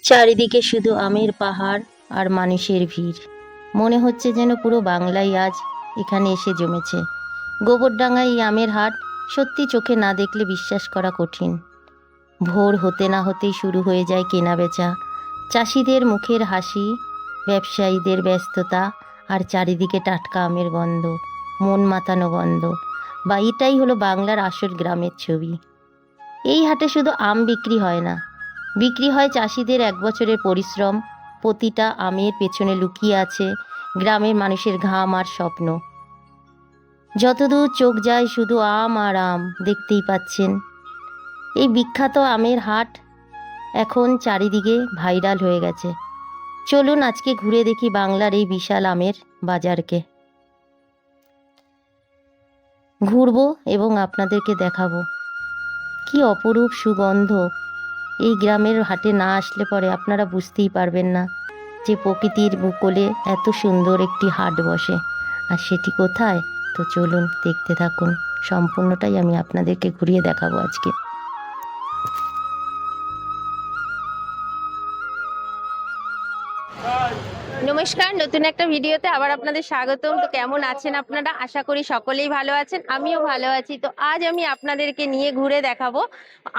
চারিদিকে শুধু আমের পাহাড় আর মানুষের ভিড়। মনে হচ্ছে যেন পুরো বাংলাই আজ এখানে এসে জমেছে। গোবরডাঙ্গায় এই আমের হাট সত্যি চোখে না দেখলে বিশ্বাস করা কঠিন। ভোর হতে না হতেই শুরু হয়ে যায় কেনাবেচা। চাষিদের মুখের হাসি, ব্যবসায়ীদের ব্যস্ততা, আর চারিদিকে টাটকা আমের গন্ধ, মন মাতানো গন্ধ। বা এটাই হলো বাংলার আসল গ্রামের ছবি। এই হাটে শুধু আম বিক্রি হয় না, বিক্রি হয় চাষিদের এক বছরের পরিশ্রম। প্রতিটা আমের পেছনে লুকিয়ে আছে গ্রামের মানুষের ঘাম আর স্বপ্ন। যতদূর চোখ যায় শুধু আম আর আম, দেখতেই পাচ্ছেন। এই বিখ্যাত আমের হাট এখন চারিদিকে ভাইরাল হয়ে গেছে। চলুন আজকে ঘুরে দেখি বাংলার এই বিশাল আমের বাজারকে। ঘুরবো এবং আপনাদেরকে দেখাবো কি অপরূপ সুগন্ধ। এই গ্রামের হাটে না আসলে পরে আপনারা বুঝতেই পারবেন না যে প্রকৃতির কোলে এত সুন্দর একটি হাট বসে। আর সেটি কোথায়? তো চলুন দেখতে থাকুন, সম্পূর্ণটাই আমি আপনাদেরকে ঘুরিয়ে দেখাবো আজকে। নমস্কার, নতুন একটা ভিডিওতে আবার আপনাদের স্বাগতম। তো কেমন আছেন আপনারা? আশা করি সকলেই ভালো আছেন, আমিও ভালো আছি। তো আজ আমি আপনাদেরকে নিয়ে ঘুরে দেখাবো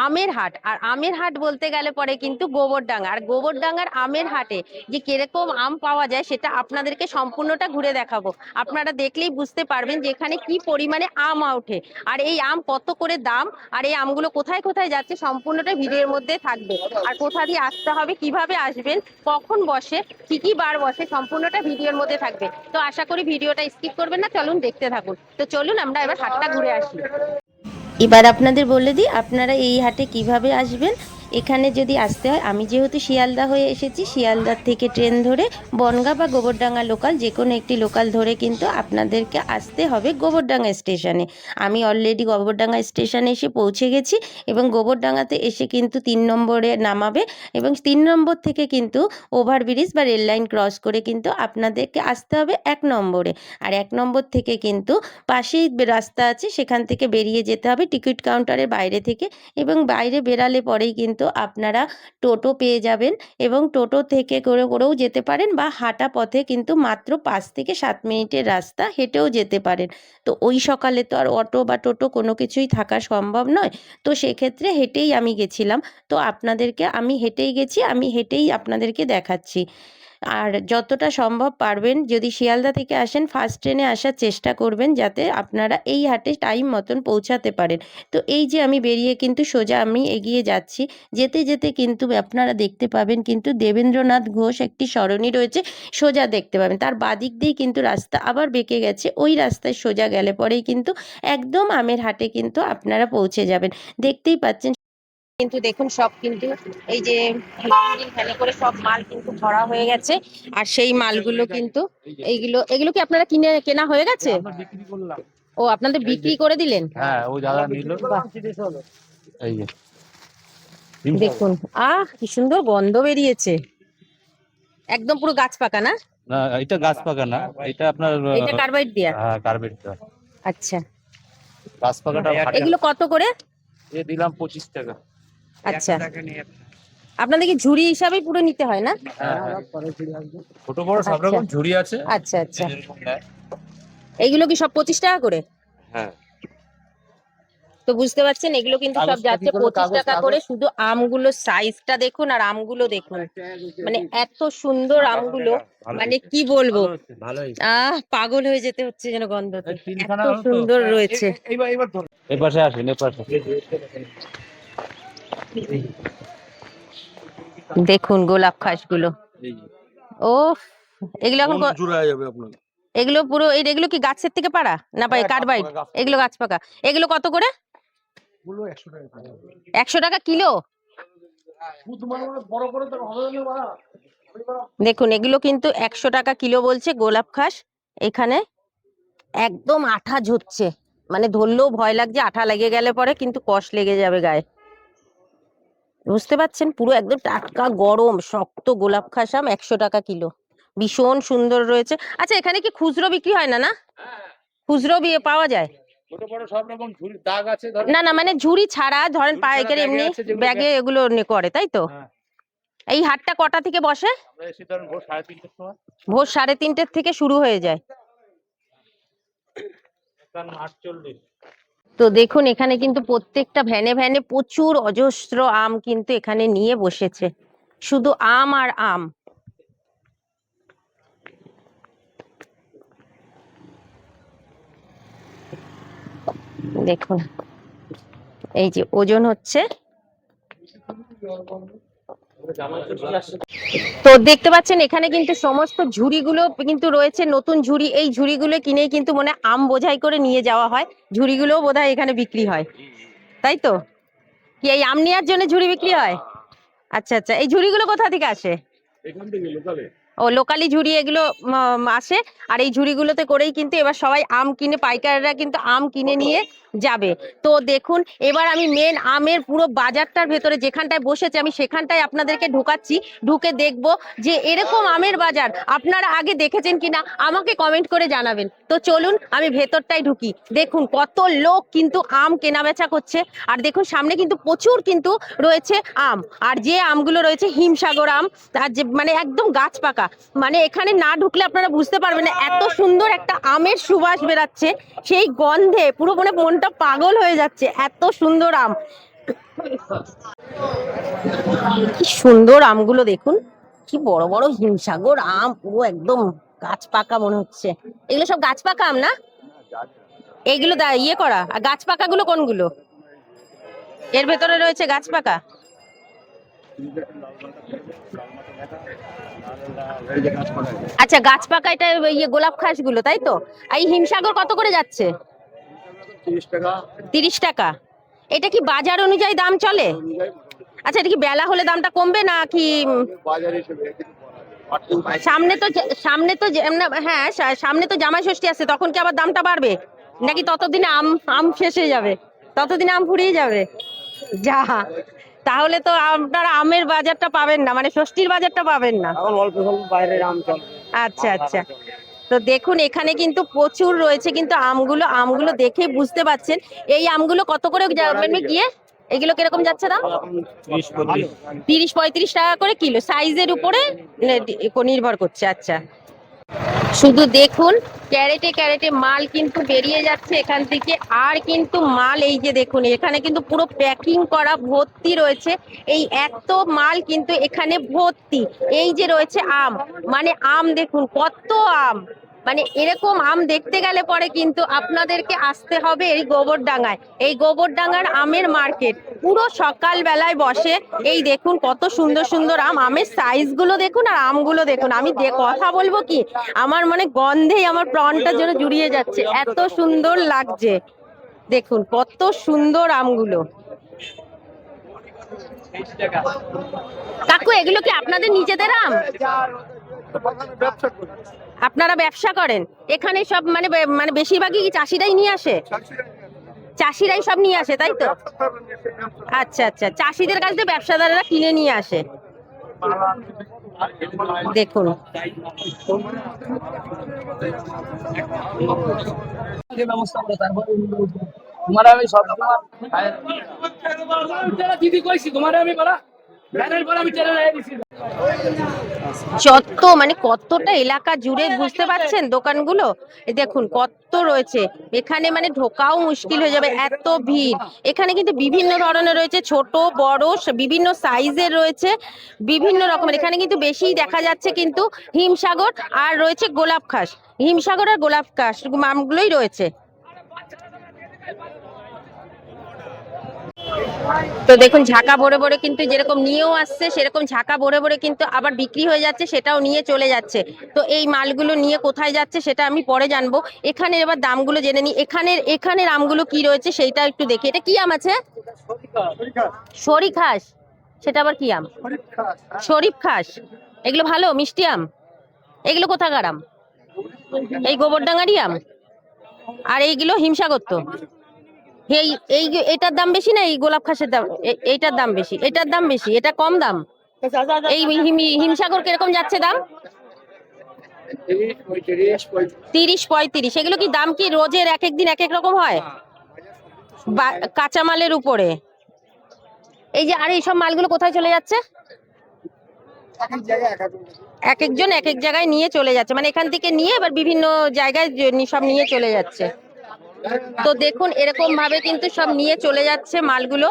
আমের হাট। আর আমের হাট বলতে গেলে পরে কিন্তু গোবরডাঙ্গা, আর গোবরডাঙ্গার আমের হাটে যে কিরকম আম পাওয়া যায় সেটা আপনাদেরকে সম্পূর্ণটা ঘুরে দেখাবো। আপনারা দেখলেই বুঝতে পারবেন যে এখানে কি পরিমাণে আম ওঠে, আর এই আম কত করে দাম, আর এই আমগুলো কোথায় কোথায় যাচ্ছে সম্পূর্ণটা ভিডিওর মধ্যে থাকবে। আর কোথা দিয়ে আসতে হবে, কিভাবে আসবেন, কখন বসে, কি কি বার বসে, সম্পূর্ণটা ভিডিওর মধ্যে থাকবে। তো আশা করি ভিডিওটা স্কিপ করবেন না, চলুন দেখতে থাকুন। তো চলুন আমরা এবার হাটটা ঘুরে আসি। এবার আপনাদের বলে দিই আপনারা এই হাটে কিভাবে আসবেন। এখানে যদি আসতে হয়, আমি যেহেতু শিয়ালদা হয়ে এসেছি, শিয়ালদার থেকে ট্রেন ধরে বনগাঁ বা গোবরডাঙ্গা লোকাল যে কোনো একটি লোকাল ধরে কিন্তু আপনাদেরকে আসতে হবে গোবরডাঙ্গা স্টেশনে। আমি অলরেডি গোবরডাঙ্গা স্টেশনে এসে পৌঁছে গেছি এবং গোবরডাঙ্গাতে এসে কিন্তু 3 নম্বরে নামাবে এবং 3 নম্বর থেকে কিন্তু ওভারব্রিজ বা রেল লাইন ক্রস করে কিন্তু আপনাদেরকে আসতে হবে 1 নম্বরে। আর 1 নম্বর থেকে কিন্তু পাশেই রাস্তা আছে, সেখান থেকে বেরিয়ে যেতে হবে টিকিট কাউন্টারের বাইরে থেকে, এবং বাইরে বেরালে পরেই কিন্তু আপনারা টোটো পেয়ে যাবেন এবং টোটো থেকে করেও যেতে পারেন, বা হাঁটা পথে কিন্তু মাত্র 5 থেকে 7 মিনিটের রাস্তা, হেঁটেও যেতে পারেন। তো ওই সকালে তো আর অটো বা টোটো কোনো কিছুই থাকা সম্ভব নয়, তো সেক্ষেত্রে হেঁটেই আমি গেছিলাম। তো আপনাদেরকে আমি হেঁটেই গেছি, আমি হেঁটেই আপনাদেরকে দেখাচ্ছি। আর যতটা সম্ভব পারবেন, যদি শিয়ালদা থেকে আসেন ফার্স্ট ট্রেনে আসার চেষ্টা করবেন যাতে আপনারা এই হাটে টাইম মতন পৌঁছাতে পারেন। তো এই যে আমি বেরিয়ে কিন্তু সোজা আমি এগিয়ে যাচ্ছি, যেতে যেতে কিন্তু আপনারা দেখতে পাবেন কিন্তু দেবেন্দ্রনাথ ঘোষ একটি সরণি রয়েছে, সোজা দেখতে পাবেন। তার বাদিক দিয়েই কিন্তু রাস্তা আবার বেঁকে গেছে, ওই রাস্তায় সোজা গেলে পরেই কিন্তু একদম আমের হাটে কিন্তু আপনারা পৌঁছে যাবেন। দেখতেই পাচ্ছেন কিন্তু দেখুন সব কিন্তু এই যে ভ্যানে করে সব মাল কিন্তু ভরা হয়ে গেছে। আর সেই মালগুলো কিন্তু এইগুলো এগুলো কি আপনারা কেনা হয়ে গেছে? ও, আপনাদের বিক্রি করে দিলেন? হ্যাঁ, ও যারা নিল। এই যে দেখুন, কি সুন্দর গন্ধ বেরিয়েছে, একদম পুরো গাছ পাকা না? না, এটা গাছ পাকা না, এটা আপনার এটা কার্বাইড দেয়া? হ্যাঁ, কার্বেট দেওয়া। আচ্ছা, গাছ পাকাটা এগুলো কত করে? এ দিলাম 25 টাকা। আচ্ছা, আপনাদের কি ঝুড়ি হিসাবেই পুরো নিতে হয় না? হ্যাঁ, হ্যাঁ। ছোট বড় সব আচ্ছা রকম ঝুড়ি আছে। আচ্ছা আচ্ছা, যেরকম নেয়। এইগুলো কি সব 25 টাকা করে? হ্যাঁ, তো বুঝতে পারছেন এগুলো কিন্তু সব যাচ্ছে 25 টাকা করে। শুধু আমগুলোর সাইজটা দেখুন আর আমগুলো দেখুন, মানে এত সুন্দর আমগুলো, মানে কি বলবো, পাগল হয়ে যেতে হচ্ছে যেন গন্ধতে, এত সুন্দর রয়েছে। এই পাশে আসেন, এই পাশে। দেখুন গোলাপ খাসগুলো, ও এগুলো এখন এগুলো পুরো এগুলো কি গাছের থেকে পাড়া না পাই কার্বাইড? এগুলো গাছ পাকা। এগুলো কত করে? 100 টাকা কিলো? দেখুন এগুলো কিন্তু 100 টাকা কিলো বলছে গোলাপ খাস। এখানে একদম আঠা ঝরছে, মানে ধরলেও ভয় লাগছে, আঠা লেগে গেলে পরে কিন্তু কষ লেগে যাবে গায়ে। বুঝতে পারছেন, পুরো একদম টাটকা গরম শক্ত গোলাপ খাস আম 100 টাকা কিলো, ভীষণ সুন্দর রয়েছে। আচ্ছা, এখানে কি খুচরো বিক্রি হয় না? না, খুচরো পাওয়া যায়? না না, মানে ঝুড়ি ছাড়া ধরেন পাইকারি এমনি ব্যাগে এগুলো করে, তাই তো? এই হাটটা কটা থেকে বসে? আমরা এসে ধরেন ভোর 3:30টার সময়। ভোর 3:30 থেকে শুরু হয়ে যায়। এখন 8:40। তো দেখুন এখানে কিন্তু প্রত্যেকটা ভ্যানে ভ্যানে প্রচুর অজস্র আম কিন্তু এখানে নিয়ে বসেছে, শুধু আম আর আম। দেখুন এই যে ওজন হচ্ছে। তো দেখতে পাচ্ছেন এখানে কিন্তু সমস্ত ঝুড়িগুলো কিন্তু রয়েছে, নতুন ঝুড়ি। এই ঝুড়িগুলো কিনেই কিন্তু মনে হয় আম বোঝাই করে নিয়ে যাওয়া হয়। ঝুড়িগুলোও বোধহয় এখানে বিক্রি হয়, তাই তো? কি এই আম নেওয়ার জন্য ঝুড়ি বিক্রি হয়? আচ্ছা আচ্ছা, এই ঝুড়িগুলো কোথা থেকে আসে? এখান থেকে লোকালে। ও লোকালি ঝুড়ি এগুলো আসে। আর এই ঝুড়িগুলোতে করেই কিন্তু এবার সবাই আম কিনে, পাইকাররা কিন্তু আম কিনে নিয়ে যাবে। তো দেখুন এবার আমি মেন আমের পুরো বাজারটার ভেতরে যেখানটায় বসেছে আমি সেখানটায় আপনাদেরকে ঢোকাচ্ছি। ঢুকে দেখবো যে এরকম আমের বাজার আপনারা আগে দেখেছেন কিনা আমাকে কমেন্ট করে জানাবেন। তো চলুন আমি ভেতরটাই ঢুকি। দেখুন কত লোক কিন্তু আম কেনাবেচা করছে। আর দেখুন সামনে কিন্তু প্রচুর কিন্তু রয়েছে আম। আর যে আমগুলো রয়েছে হিমসাগর আম, আর যে মানে একদম গাছ পাকা। মানে এখানে না ঢুকলে আপনারা বুঝতে পারবেন না, এত সুন্দর একটা আমের সুবাস বেরাচ্ছে। সেই গন্ধে পুরো মানে মনটা পাগল হয়ে যাচ্ছে, এত সুন্দর আম। কি সুন্দর আমগুলো দেখুন, কি বড় বড় হিমসাগর আম, পুরো একদম গাছ পাকা মনে হচ্ছে। এগুলো সব গাছ পাকা আম না? এইগুলো ইয়ে করা। আর গাছ পাকা গুলো কোনগুলো? এর ভেতরে রয়েছে গাছ পাকা। আচ্ছা গাছ পাকা, এটা ইয়ে গোলাপ খাস গুলো, তাই তো? এই হিমসাগর কত করে যাচ্ছে? 30 টাকা। 30 টাকা। এটা কি বাজার অনুযায়ী দাম চলে? আচ্ছা এটা কি বেলা হলে দামটা কমবে না কি? বাজার হিসেবে সামনে তো হ্যাঁ সামনে তো জামাই ষষ্ঠী আছে, তখন কি আবার দামটা বাড়বে নাকি ততদিনে আম আম শেষ হয়ে যাবে? ততদিনে আম ফুরিয়ে যাবে? যা, তাহলে তো আপনারা আমের বাজারটা পাবেন না, মানে ষষ্ঠীর বাজারটা পাবেন না। এখন অল্প স্বল্প বাইরের আম চলে। আচ্ছা আচ্ছা। তো দেখুন এখানে কিন্তু প্রচুর রয়েছে কিন্তু আমগুলো, আমগুলো দেখে বুঝতে পাচ্ছেন। এই আমগুলো কত করে যাবেন গিয়ে? এগুলো কিরকম যাচ্ছে দাম? 30-35 টাকা করে কিলো, সাইজের উপরে নির্ভর করছে। আচ্ছা শুধু দেখুন ক্যারেটে ক্যারেটে মাল কিন্তু বেরিয়ে যাচ্ছে এখান থেকে। আর কিন্তু মাল এই যে দেখুন এখানে কিন্তু পুরো প্যাকিং করা ভর্তি রয়েছে। এই এত মাল কিন্তু এখানে ভর্তি। এই যে রয়েছে আম, মানে আম দেখুন কত আম। মানে এরকম আম দেখতে গেলে পরে কিন্তু আপনাদেরকে আসতে হবে এই গোবরডাঙ্গায়। এই গোবরডাঙ্গার আমের মার্কেট পুরো সকাল বেলায় বসে। এই দেখুন কত সুন্দর সুন্দর আম, আমের সাইজ গুলো দেখুন আর আমগুলো দেখুন। আমি কথা বলবো কি, আমার মানে গন্ধেই আমার প্রাণটা যেন জুড়িয়ে যাচ্ছে, এত সুন্দর লাগছে। দেখুন কত সুন্দর আমগুলো। কাকু এগুলো কি আপনাদের নিজেদের আম? আপনারা ব্যবসা করেন? এখানে সব মানে মানে বেশিরভাগই কি চাষিরাই নিয়ে আসে? চাষিরাই সব নিয়ে আসে তাই তো? আচ্ছা আচ্ছা, চাষিদের কাছ থেকে ব্যবসাদাররা কিনে নিয়ে আসে। দেখুন তোমার আমি সব দিদি কইছি তোমার আমি বলা যত মানে কতটা এলাকা জুড়ে বুঝতে পারছেন দোকানগুলো। দেখুন কত রয়েছে এখানে, মানে ঢোকাও মুশকিল হয়ে যাবে, এত ভিড়। এখানে কিন্তু বিভিন্ন ধরনের রয়েছে, ছোট বড় বিভিন্ন সাইজের রয়েছে, বিভিন্ন রকমের। এখানে কিন্তু বেশি দেখা যাচ্ছে কিন্তু হিমসাগর আর রয়েছে গোলাপ খাস। হিমসাগর আর গোলাপ খাস আমগুলোই রয়েছে। তো দেখুন ঝাঁকা ভরে ভরে কিন্তু যেরকম নিয়েও আসছে সেরকম ঝাঁকা ভরে ভরে কিন্তু আবার বিক্রি হয়ে যাচ্ছে, সেটাও নিয়ে চলে যাচ্ছে। তো এই মালগুলো নিয়ে কোথায় যাচ্ছে সেটা আমি পরে জানবো। এখানে এবার দামগুলো জেনে নিই। এখানের আমগুলো কি রয়েছে সেইটা একটু দেখি। এটা কি আম আছে? শরীফ খাস। সেটা আবার কি আম? শরীফ খাস। এগুলো ভালো মিষ্টি আম? এগুলো কোথাকার আম? এই গোবরডাঙ্গারই আম? আর এইগুলো হিমসাগর তো? এই এই এটার দাম বেশি না এই গোলাপ খাসের দাম? এইটার দাম বেশি, এটার দাম বেশি, এটা কম দাম। এই হিমসাগর কিরকম যাচ্ছে দাম? 30-35। এগুলো কি দাম কি রোজের এক এক দিন এক এক রকম হয়? কাঁচামালের উপরে। এই যে আর এইসব মালগুলো কোথায় চলে যাচ্ছে? এক একজন এক এক জায়গায় নিয়ে চলে যাচ্ছে, মানে এখান থেকে নিয়ে এবার বিভিন্ন জায়গায় সব নিয়ে চলে যাচ্ছে। তো দেখুন এরকম ভাবে কিন্তু সব নিয়ে চলে যাচ্ছে মালগুলো,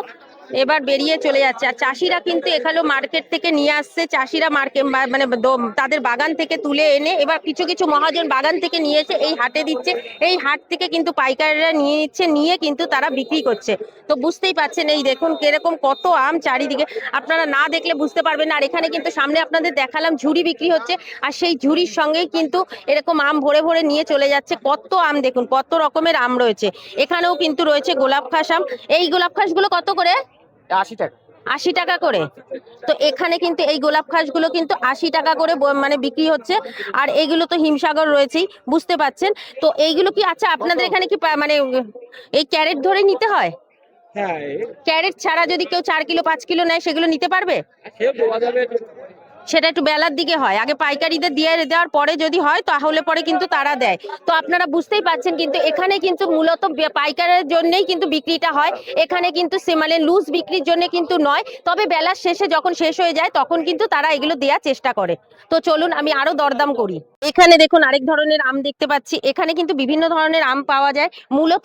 এবার বেরিয়ে চলে যাচ্ছে। আর চাষিরা কিন্তু এখানেও মার্কেট থেকে নিয়ে আসছে, চাষিরা মার্কেট মানে তাদের বাগান থেকে তুলে এনে এবার কিছু কিছু মহাজন বাগান থেকে নিয়ে এসে এই হাটে দিচ্ছে। এই হাট থেকে কিন্তু পাইকাররা নিয়ে নিচ্ছে, নিয়ে কিন্তু তারা বিক্রি করছে। তো বুঝতেই পাচ্ছেন এই দেখুন কিরকম কত আম চারিদিকে, আপনারা না দেখলে বুঝতে পারবেন না। আর এখানে কিন্তু সামনে আপনাদের দেখালাম ঝুড়ি বিক্রি হচ্ছে, আর সেই ঝুড়ির সঙ্গেই কিন্তু এরকম আম ভরে ভরে নিয়ে চলে যাচ্ছে। কত আম দেখুন, কত রকমের আম রয়েছে। এখানেও কিন্তু রয়েছে গোলাপ খাস আম। এই গোলাপ খাসগুলো কত করে? 80 টাকা। 80 টাকা করে। তো এখানে কিন্তু এই গোলাপ খাসগুলো কিন্তু 80 টাকা করে মানে বিক্রি হচ্ছে। আর এইগুলো তো হিমসাগর রয়েছেই, বুঝতে পাচ্ছেন। তো এইগুলো কি আচ্ছা আপনাদের এখানে কি মানে এই ক্যারেট ধরে নিতে হয়? হ্যাঁ, ক্যারেট ছাড়া যদি কেউ 4 কিলো 5 কিলো নেয় সেগুলো নিতে পারবে? সে দেওয়া যাবে। সেটা একটু বেলার দিকে হয়, আগে পাইকারিদের দিয়ে দেওয়ার পরে যদি হয় তাহলে পরে কিন্তু তারা দেয়। তো আপনারা বুঝতেই পাচ্ছেন কিন্তু এখানে কিন্তু মূলত পাইকারের জন্যই কিন্তু বিক্রিটা হয়। এখানে কিন্তু মানে লুজ বিক্রির জন্য কিন্তু নয়, তবে বেলার শেষে যখন শেষ হয়ে যায় তখন কিন্তু তারা এগুলো দেওয়ার চেষ্টা করে। তো চলুন আমি আরো দরদাম করি। এখানে দেখুন আরেক ধরনের আম দেখতে পাচ্ছি। এখানে কিন্তু বিভিন্ন ধরনের আম পাওয়া যায়, মূলত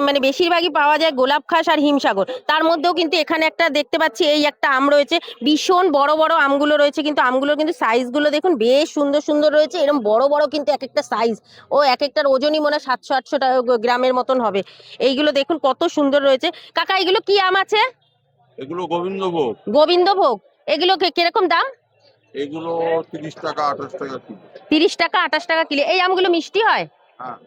মানে বেশিরভাগই পাওয়া যায় গোলাপ খাস আর হিমসাগর। তার মধ্যেও কিন্তু এখানে একটা দেখতে পাচ্ছি এই একটা আম রয়েছে, ভীষণ বড় বড় আমগুলো রয়েছে, কিন্তু আমগুলোর কিন্তু সাইজগুলো দেখুন বেশ সুন্দর সুন্দর রয়েছে। এরকম বড় বড় কিন্তু এক একটা সাইজ, ও এক একটার ওজনই মনে হয় 700-800 গ্রামের মতন হবে। এইগুলো দেখুন কত সুন্দর রয়েছে। কাকা এগুলো কি আম আছে? এগুলো গোবিন্দভোগ। গোবিন্দভোগ। এগুলো কিরকম দাম? এগুলো 30 টাকা 28 টাকা কিলো। 30 টাকা 28 টাকা কিলো। এই আমগুলো মিষ্টি হয়? হ্যাঁ।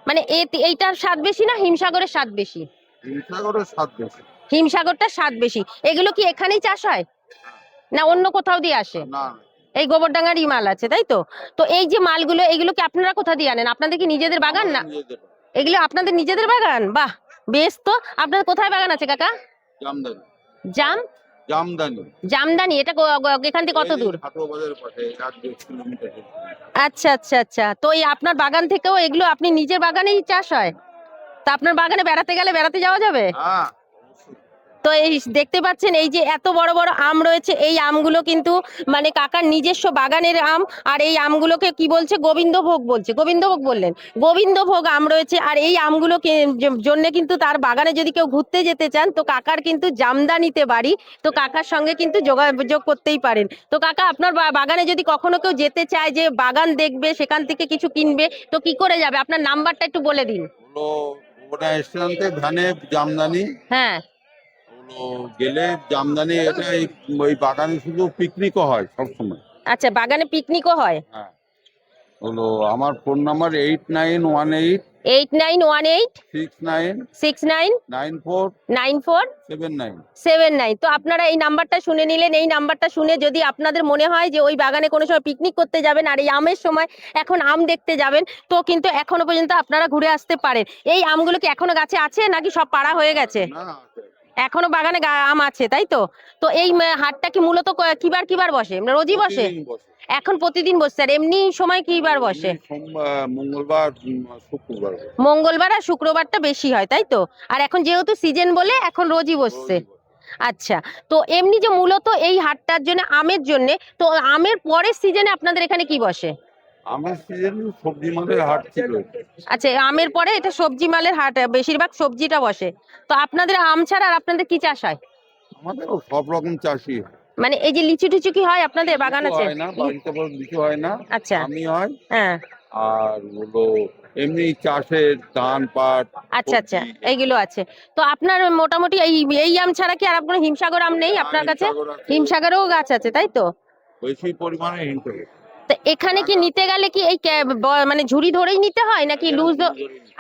মানে এইটার স্বাদ বেশি না হিমসাগরের স্বাদ বেশি? হিমসাগরের স্বাদ বেশি। হিমসাগরটার স্বাদ বেশি। এগুলো কি এখানেই চাষ হয় না অন্য কোথাও দিয়ে আসে? না, এই গোবরডাঙ্গারই মাল আছে, তাই তো? তো এই যে মালগুলো এগুলো কি আপনারা কোথা দিয়ে আনেন? আপনাদের কি নিজেদের বাগান না? নিজেদের এগুলো আপনাদের নিজেদের বাগান? বাহ, বেশ। তো আপনাদের কোথায় বাগান আছে কাকা? জামদানি। জাম জামদানি। জামদানি। এটা এখান থেকে কত দূর? হাটুয়া বাজারের পাশে 1-2 কিলোমিটার। আচ্ছা আচ্ছা আচ্ছা। তো এই আপনার বাগান থেকেও এগুলো আপনি নিজের বাগানেই চাষ হয়? তা আপনার বাগানে বেড়াতে গেলে বেড়াতে যাওয়া যাবে? হ্যাঁ। তো এই দেখতে পাচ্ছেন এই যে এত বড় বড় আম রয়েছে, এই আমগুলো কিন্তু মানে কাকার নিজস্ব বাগানের আম। আর এই আমগুলোকে কি বলছে? গোবিন্দভোগ বলছে। গোবিন্দভোগ বললেন, গোবিন্দভোগ আম রয়েছে। আর এই আমগুলোকে জন্য কিন্তু তার বাগানে যদি কেউ ঘুরতে যেতে চান তো কাকার কিন্তু জামদানিতে বাড়ি, তো কাকার সঙ্গে কিন্তু যোগাযোগ করতেই পারেন। তো কাকা আপনার বাগানে যদি কখনো কেউ যেতে চায় যে বাগান দেখবে সেখান থেকে কিছু কিনবে তো কি করে যাবে? আপনার নাম্বারটা একটু বলে দিন। হলো ওটা স্টেশনতে ধানে জামদানি। হ্যাঁ। গেলে জামদানি, এটা ওই বাগানে শুধু পিকনিকও হয় সবসময়। আচ্ছা, বাগানে পিকনিকও হয়? হ্যাঁ। হলো আমার ফোন নাম্বার 8918 8918 69 69 94 94 79। 79। তো আপনারা এই নাম্বারটা শুনে নিলেন। এই নাম্বারটা শুনে যদি আপনাদের মনে হয় যে ওই বাগানে কোনো সময় পিকনিক করতে যাবেন আর এই আমের সময় এখন আম দেখতে যাবেন, তো কিন্তু এখনো পর্যন্ত আপনারা ঘুরে আসতে পারেন। এই আমগুলো কি এখনো গাছে আছে নাকি সব পাড়া হয়ে গেছে? না, এখনো বাগানে আম আছে, তাই তো? তো এই হাটটা কি মূলত কিবার কিবার বসে? রোজই বসে? প্রতিদিন বসে। এখন প্রতিদিন বসছে। আর এমনি সময় কিবার বসে? সোমবার, মঙ্গলবার, শুক্রবার। মঙ্গলবার আর শুক্রবারটা বেশি হয়, তাই তো? আর এখন যেহেতু সিজন বলে এখন রোজই বসছে। আচ্ছা। তো এমনি যে মূলত এই হাটটার জন্য আমের জন্য, তো আমের পরের সিজনে আপনাদের এখানে কি বসে? আমার সিজন সবজি মালের হাট ছিল। আচ্ছা, আমের পরে এটা সবজি মালের হাট, বেশিরভাগ সবজিটা বসে। তো আপনাদের আম ছাড়া আর আপনাদের কি চাষ হয়? আমাদের সব রকম চাষই হয়। মানে এই যে লিচু টিচু কি হয় আপনাদের বাগান লিচু আছে? হয় না, বাড়িতে লিচু হয় না। আচ্ছা। আমি হয়। হ্যাঁ। আর হলো এমনি চাষের ধান পাট। আচ্ছা আচ্ছা, এইগুলো আছে। তো আপনার মোটামুটি এই এই আম ছাড়া কি আর আপনার হিমসাগর আম নেই আপনার কাছে? হিমসাগরেও গাছ আছে, তাই তো? বেশি পরিমাণে হিমসাগর। তো এখানে কি নিতে গেলে কি এই মানে ঝুড়ি ধরেই নিতে হয় নাকি লুজ?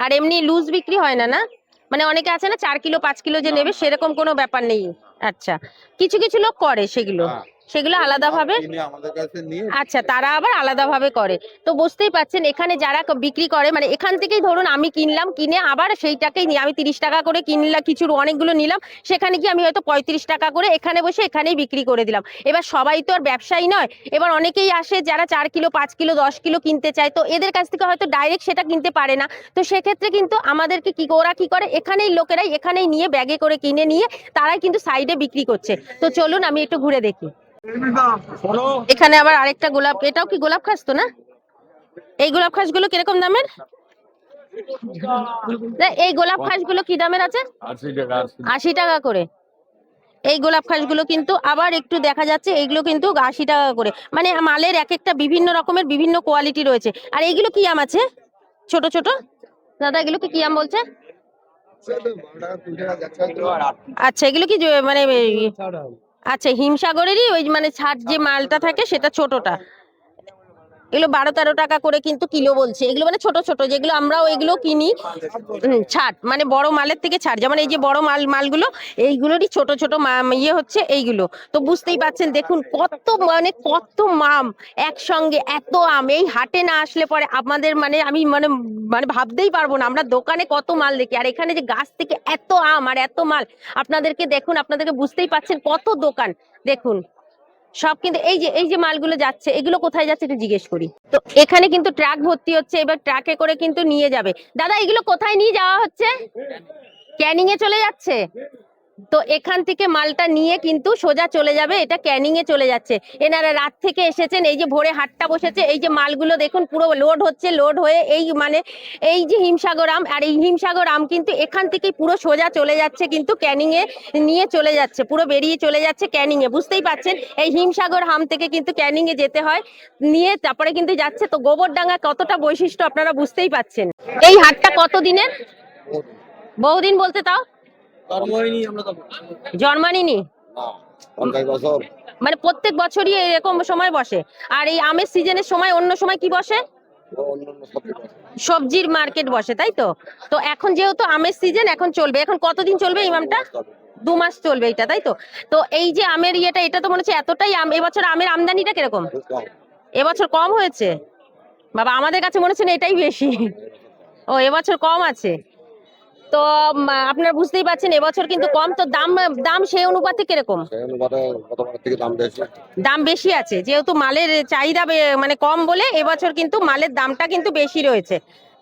আর এমনি লুজ বিক্রি হয় না? না, মানে অনেকে আছে না 4 কিলো 5 কিলো যে নেবে সেরকম কোনো ব্যাপার নেই। আচ্ছা, কিছু কিছু লোক করে সেগুলো, সেগুলো আলাদাভাবে। আমাদের কাছে নিয়ে আচ্ছা, তারা আবার আলাদাভাবে করে। তো বুঝতেই পাচ্ছেন এখানে যারা বিক্রি করে মানে এখান থেকেই ধরুন আমি কিনলাম, কিনে আবার সেইটাকেই নিয়ে আমি 30 টাকা করে কিনলাম, কিছু অনেকগুলো নিলাম, সেখানে কি আমি হয়তো 35 টাকা করে এখানে বসে এখানেই বিক্রি করে দিলাম। এবার সবাই তো আর ব্যবসায়ী নয়, এবার অনেকেই আসে যারা 4 কিলো 5 কিলো 10 কিলো কিনতে চায়, তো এদের কাছ থেকে হয়তো ডাইরেক্ট সেটা কিনতে পারে না। তো সেক্ষেত্রে কিন্তু আমাদেরকে ওরা কি করে এখানেই লোকেরাই এখানেই নিয়ে ব্যাগে করে কিনে নিয়ে তারাই কিন্তু সাইডে বিক্রি করছে। তো চলুন আমি একটু ঘুরে দেখি। এখানে আবার আরেকটা গোলাপ, এটাও কি গোলাপ খাস তো না? এই গোলাপ খাস গুলো কিরকম দামের? এই গোলাপ খাস গুলো কি দামের আছে? 80 টাকা করে। এই গোলাপ খাস গুলো কিন্তু আবার একটু দেখা যাচ্ছে, এইগুলো কিন্তু 80 টাকা করে। মানে মালের এক একটা বিভিন্ন রকমের বিভিন্ন কোয়ালিটি রয়েছে। আর এইগুলো কি আম আছে ছোট ছোট? দাদা এগুলো কি আম বলছে? আচ্ছা এগুলো কি মানে আচ্ছা হিমসাগরেরই ওই মানে ছাট যে মালটা থাকে সেটা ছোটটা। এগুলো 12-13 টাকা করে কিন্তু কিলো বলছে। এগুলো মানে ছোট ছোট যেগুলো আমরাও এগুলো কিনি, ছাট মানে বড় মালের থেকে ছাট। যেমন এই যে বড় মালগুলো এইগুলোরই ছোট ছোট ইয়ে হচ্ছে এইগুলো। তো বুঝতেই পাচ্ছেন, দেখুন কত মানে কত মাম একসঙ্গে, এত আম এই হাটে না আসলে পরে আমাদের মানে আমি মানে মানে ভাবতেই পারবো না আমরা দোকানে কত মাল দেখি। আর এখানে যে গাছ থেকে এত আম আর এত মাল, আপনাদেরকে দেখুন, আপনাদেরকে বুঝতেই পাচ্ছেন কত দোকান। দেখুন সব কিন্তু এই যে মালগুলো যাচ্ছে, এগুলো কোথায় যাচ্ছে একটু জিজ্ঞেস করি। তো এখানে কিন্তু ট্রাক ভর্তি হচ্ছে, এবার ট্রাকে করে কিন্তু নিয়ে যাবে। দাদা এগুলো কোথায় নিয়ে যাওয়া হচ্ছে? ক্যানিং এ চলে যাচ্ছে। তো এখান থেকে মালটা নিয়ে কিন্তু সোজা চলে যাবে, এটা ক্যানিং এ চলে যাচ্ছে। এনারা রাত থেকে এসেছেন, এই যে ভোরে হাটটা বসেছে, এই যে মালগুলো দেখুন পুরো লোড হচ্ছে, লোড হয়ে এই মানে এই যে হিমসাগর আম, আর এই হিমসাগর আম কিন্তু এখান থেকে পুরো সোজা চলে যাচ্ছে কিন্তু ক্যানিং এ নিয়ে চলে যাচ্ছে, পুরো বেরিয়ে চলে যাচ্ছে ক্যানিং এ। বুঝতেই পাচ্ছেন এই হিমসাগর আম থেকে কিন্তু ক্যানিং এ যেতে হয়, নিয়ে তারপরে কিন্তু যাচ্ছে। তো গোবরডাঙ্গা কতটা বৈশিষ্ট্য আপনারা বুঝতেই পাচ্ছেন। এই হাটটা কত দিনের? বহুদিন বলতে তাও জন্মানিনি, মানে প্রত্যেক বছরই এরকম সময় বসে। আর এই আমের সিজনের সময় অন্য সময় কি বসে? সবজির মার্কেট বসে, তাই তো? তো এখন যেহেতু আমের সিজন এখন চলবে, এখন কতদিন চলবে এই আমটা? 2 মাস চলবে এটা, তাই তো? তো এই যে আমের ইয়েটা, এটা তো মনে হচ্ছে এতটাই আম, এবছর আমের আমদানিটা কিরকম? এবছর কম হয়েছে বাবা, আমাদের কাছে মনে হচ্ছে না এটাই বেশি। ও এবছর কম আছে। তো আপনারা বুঝতেই পারছেন এবছর কিন্তু কম। তো দাম দাম সেই অনুপাতে কিরকম? দাম বেশি আছে যেহেতু মালের চাহিদা মানে কম বলে এবছর কিন্তু মালের দামটা কিন্তু বেশি রয়েছে।